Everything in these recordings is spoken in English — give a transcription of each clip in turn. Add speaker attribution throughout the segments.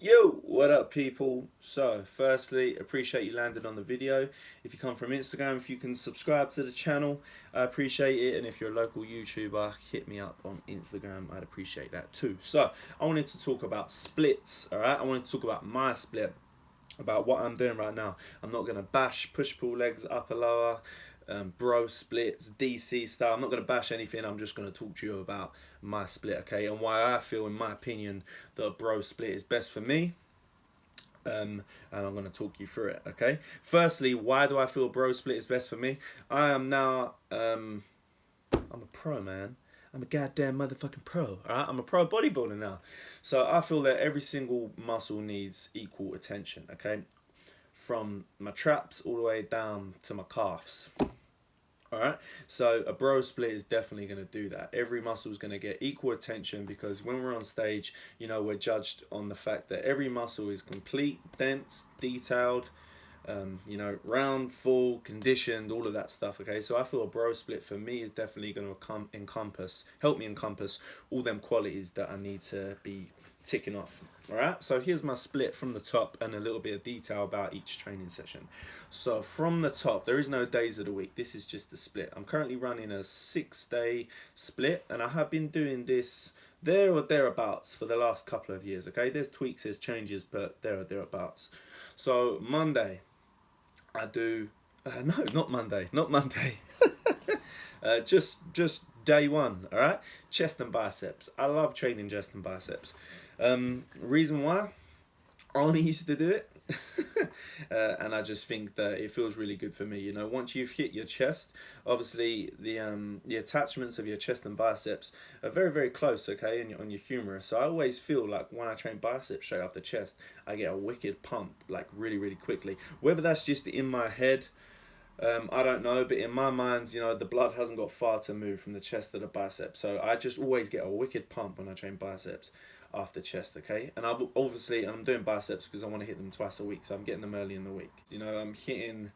Speaker 1: Yo, what up people? So firstly, appreciate you landing on the video. If you come from Instagram, if you can subscribe to the channel, I appreciate it. And if you're a local YouTuber, hit me up on Instagram, I'd appreciate that too. So I wanted to talk about splits, alright? I wanted to talk about my split, about what I'm doing right now. I'm not gonna bash push-pull legs, upper lower, bro splits, DC style. I'm not going to bash anything. I'm just going to talk to you about my split, okay, and why I feel, in my opinion, that a bro split is best for me. And I'm going to talk you through it, okay. Firstly, why do I feel bro split is best for me? I am now, I'm a pro, man. I'm a goddamn motherfucking pro, alright? I'm a pro bodybuilder now. So I feel that every single muscle needs equal attention, okay? From my traps all the way down to my calves. Alright, so a bro split is definitely going to do that. Every muscle is going to get equal attention, because when we're on stage, you know, we're judged on the fact that every muscle is complete, dense, detailed, you know, round, full, conditioned, all of that stuff, okay? So I feel a bro split for me is definitely going to help me encompass all them qualities that I need to be ticking off. Alright, so here's my split from the top and a little bit of detail about each training session. So from the top, there is no days of the week. This is just the split. I'm currently running a 6-day split, and I have been doing this there or thereabouts for the last couple of years, okay? There's tweaks, there's changes, but there or thereabouts. So Monday, I do, no, not Monday, just day one, alright? Chest and biceps. I love training chest and biceps. Reason why? I only used to do it. And I just think that it feels really good for me. You know, once you've hit your chest, obviously the attachments of your chest and biceps are very, very close, okay, on your humerus. So I always feel like when I train biceps straight off the chest, I get a wicked pump, like really, really quickly. Whether that's just in my head, I don't know, but in my mind, you know, the blood hasn't got far to move from the chest to the bicep. So I just always get a wicked pump when I train biceps after chest, okay? And I'm doing biceps because I want to hit them twice a week, so I'm getting them early in the week. You know, I'm hitting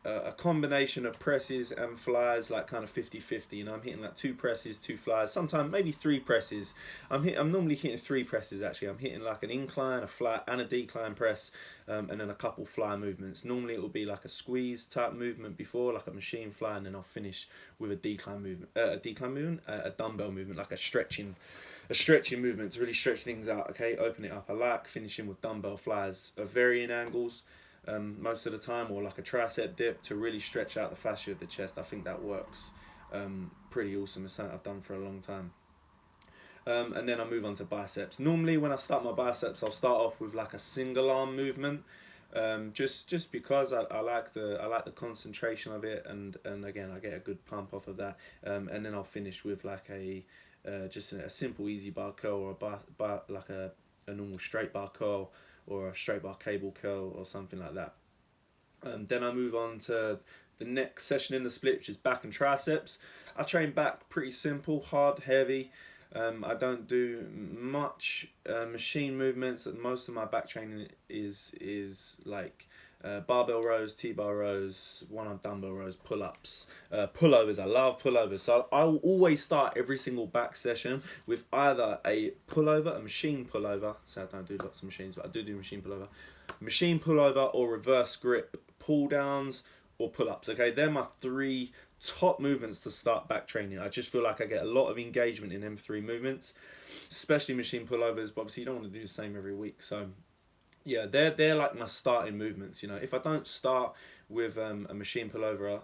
Speaker 1: a combination of presses and flies, like kind of 50-50. You know, I'm hitting like 2 presses, 2 flies, sometimes maybe 3 presses. I'm normally hitting 3 presses actually. I'm hitting like an incline, a flat, and a decline press, and then a couple fly movements. Normally it will be like a squeeze type movement before, like a machine fly, and then I'll finish with a decline movement, a dumbbell movement, like a stretching movement to really stretch things out, okay, open it up. I like finishing with dumbbell flies of varying angles, most of the time, or like a tricep dip to really stretch out the fascia of the chest. I think that works pretty awesome. It's something I've done for a long time. And then I move on to biceps. Normally when I start my biceps, I'll start off with like a single arm movement, just because I like the concentration of it, and again I get a good pump off of that, and then I'll finish with like just a simple easy bar curl, or like a normal straight bar curl, or a straight bar cable curl, or something like that. Then I move on to the next session in the split, which is back and triceps. I train back pretty simple, hard, heavy. I don't do much machine movements. Most of my back training is like barbell rows, T-bar rows, one-arm dumbbell rows, pull-ups, pullovers. I love pullovers. So I'll always start every single back session with either a pullover, a machine pullover. So I don't do lots of machines, but I do machine pullover, or reverse grip pull downs, or pull-ups. Okay, they're my 3 top movements to start back training. I just feel like I get a lot of engagement in them 3 movements, especially machine pullovers, but obviously you don't want to do the same every week. So yeah, they're like my starting movements. You know, if I don't start with a machine pullover,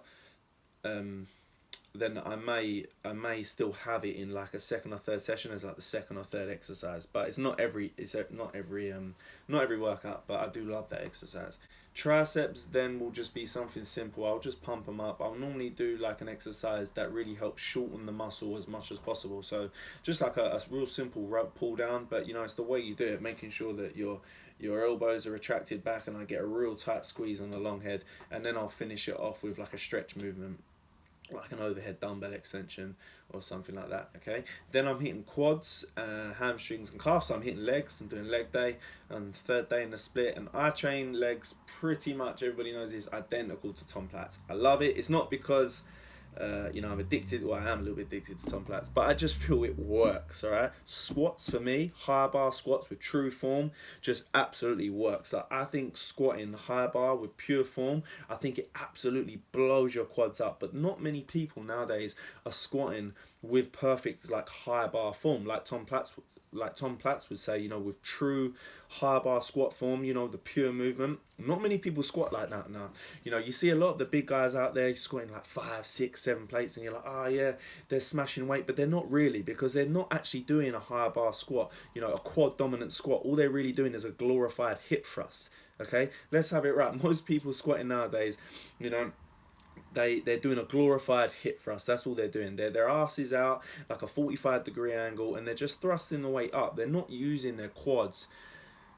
Speaker 1: then I may still have it in like a second or third session as like the second or third exercise, but it's not every workout, but I do love that exercise. Triceps then will just be something simple. I'll just pump them up. I'll normally do like an exercise that really helps shorten the muscle as much as possible. So just like a real simple rope pull down, but you know, it's the way you do it, making sure that your elbows are retracted back, and I get a real tight squeeze on the long head, and then I'll finish it off with like a stretch movement, like an overhead dumbbell extension or something like that, okay? Then I'm hitting quads, hamstrings and calves. So I'm hitting legs. I'm doing leg day and 3rd day in the split, and I train legs pretty much, everybody knows, is identical to Tom Platz. I love it. It's not because You know, I'm addicted. Well, I am a little bit addicted to Tom Platz, but I just feel it works. All right, squats for me, high bar squats with true form, just absolutely works. Like, I think squatting high bar with pure form, I think it absolutely blows your quads up. But not many people nowadays are squatting with perfect like high bar form, like Tom Platz would say, you know, with true high bar squat form, you know, the pure movement. Not many people squat like that now. You know, you see a lot of the big guys out there squatting like 5, 6, 7 plates, and you're like, oh yeah, they're smashing weight, but they're not really, because they're not actually doing a high bar squat, you know, a quad dominant squat. All they're really doing is a glorified hip thrust. Okay, let's have it right. Most people squatting nowadays, you know, they're doing a glorified hip thrust. That's all they're doing. Their ass is out like a 45-degree angle, and they're just thrusting the weight up. They're not using their quads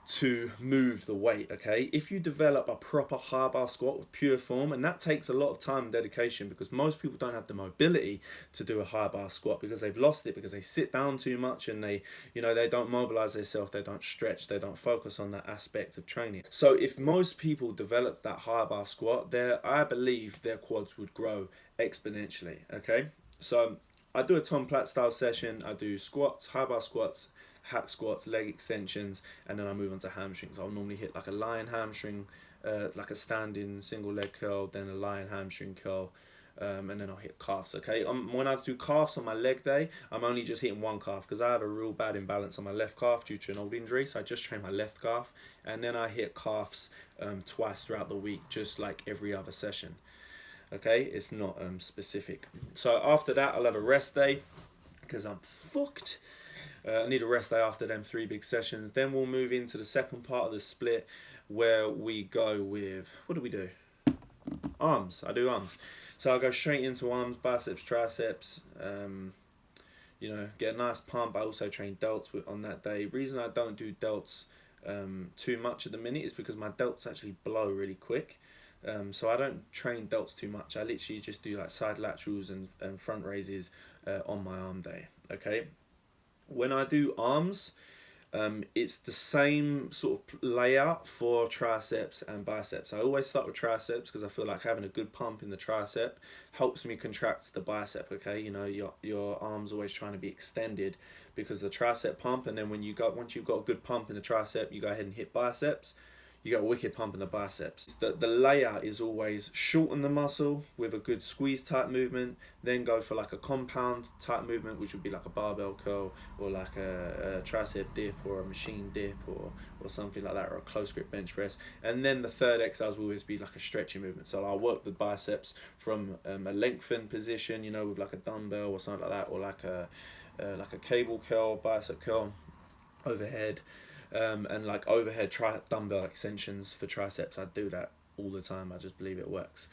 Speaker 1: to move the weight. Okay, if you develop a proper high bar squat with pure form, and that takes a lot of time and dedication, because most people don't have the mobility to do a high bar squat, because they've lost it, because they sit down too much, and they, you know, they don't mobilize themselves, they don't stretch, they don't focus on that aspect of training. So if most people develop that high bar squat, I believe their quads would grow exponentially. Okay, so I do a Tom Platt style session. I do squats, high bar squats, hack squats, leg extensions, and then I move on to hamstrings. I'll normally hit like a lying hamstring, like a standing single leg curl, then a lying hamstring curl, and then I'll hit calves. Okay, when I do calves on my leg day, I'm only just hitting one calf, because I have a real bad imbalance on my left calf due to an old injury. So I just train my left calf, and then I hit calves twice throughout the week, just like every other session. Okay, it's not specific. So after that, I'll have a rest day, because I'm fucked. I need a rest day after them 3 big sessions. Then we'll move into the second part of the split, where we go with, what do we do? Arms. I do arms. So I'll go straight into arms, biceps, triceps. You know, get a nice pump. I also train delts on that day. Reason I don't do delts too much at the minute is because my delts actually blow really quick. So I don't train delts too much. I literally just do like side laterals and front raises on my arm day. Okay. When I do arms, it's the same sort of layout for triceps and biceps. I always start with triceps, because I feel like having a good pump in the tricep helps me contract the bicep. Okay, you know, your arm's always trying to be extended because the tricep pump, and then once you've got a good pump in the tricep, you go ahead and hit biceps. You got a wicked pump in the biceps. The layout is always shorten the muscle with a good squeeze type movement, then go for like a compound type movement, which would be like a barbell curl, or like a tricep dip, or a machine dip, or something like that, or a close grip bench press. And then the third exercise will always be like a stretching movement. So I'll work the biceps from a lengthened position, you know, with like a dumbbell or something like that, or like a cable curl, bicep curl, overhead. And like overhead dumbbell extensions for triceps. I do that all the time. I just believe it works.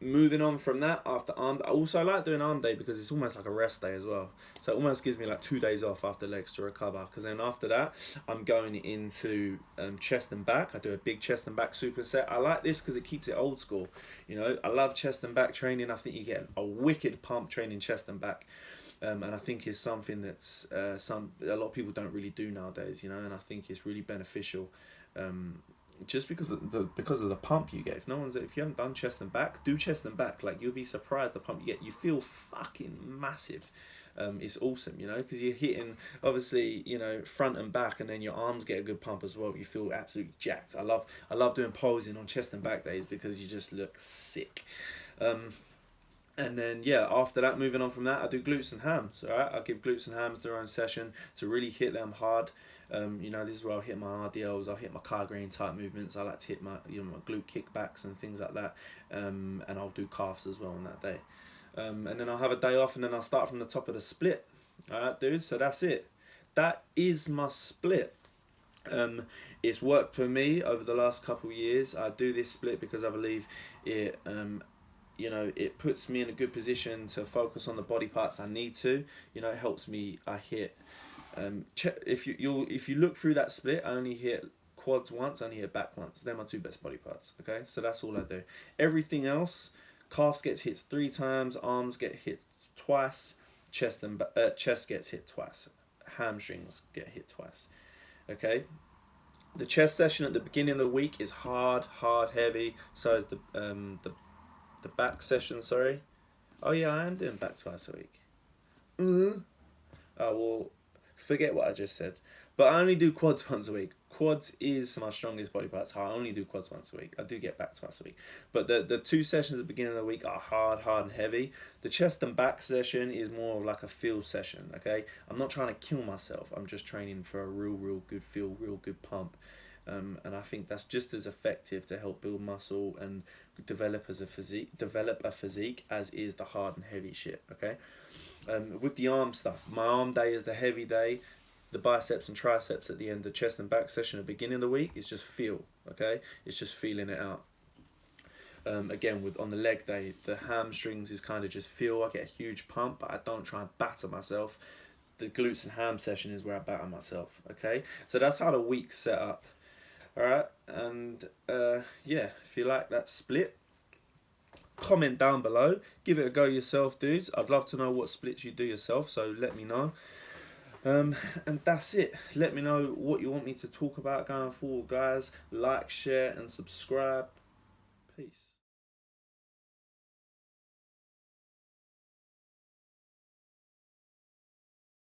Speaker 1: Moving on from that, after arm, I also like doing arm day, because it's almost like a rest day as well. So it almost gives me like 2 days off after legs to recover, because then after that I'm going into chest and back. I do a big chest and back superset. I like this because it keeps it old school. You know, I love chest and back training. I think you get a wicked pump training chest and back. And I think it's something that's a lot of people don't really do nowadays, you know, and I think it's really beneficial, just because of the pump you get. If you haven't done chest and back, do chest and back. Like, you'll be surprised the pump you get. You feel fucking massive. It's awesome, you know, because you're hitting obviously, you know, front and back, and then your arms get a good pump as well. You feel absolutely jacked. I love doing posing on chest and back days, because you just look sick. And then, yeah, after that, moving on from that, I do glutes and hams, all right? I give glutes and hams their own session to really hit them hard. You know, this is where I'll hit my RDLs, I'll hit my car grain type movements. I like to hit my glute kickbacks and things like that. And I'll do calves as well on that day. And then I'll have a day off, and then I'll start from the top of the split. All right, dude, so that's it. That is my split. It's worked for me over the last couple of years. I do this split because I believe it... you know, it puts me in a good position to focus on the body parts I need to. You know, it helps me. I hit. If you look through that split, I only hit quads once, I only hit back once. They're my 2 best body parts. Okay, so that's all I do. Everything else, calves gets hit 3 times, arms get hit twice, chest gets hit twice, hamstrings get hit twice. Okay. The chest session at the beginning of the week is hard, heavy. So is the back session, sorry. Oh yeah, I am doing back twice a week. Mm-hmm. Oh well, forget what I just said. But I only do quads once a week. Quads is my strongest body part. So I only do quads once a week. I do get back twice a week. But the two sessions at the beginning of the week are hard and heavy. The chest and back session is more of like a feel session, okay? I'm not trying to kill myself. I'm just training for a real good feel, real good pump. And I think that's just as effective to help build muscle and develop a physique as is the hard and heavy shit, okay? With the arm stuff, my arm day is the heavy day. The biceps and triceps at the end, the chest and back session at the beginning of the week is just feel, okay? It's just feeling it out. Again, with on the leg day, the hamstrings is kind of just feel. I get a huge pump, but I don't try and batter myself. The glutes and ham session is where I batter myself, okay? So that's how the week's set up, all right? And yeah, if you like that split, comment down below. Give it a go yourself, dudes. I'd love to know what splits you do yourself, so let me know. And that's it. Let me know what you want me to talk about going forward, guys. Like, share, and subscribe. Peace.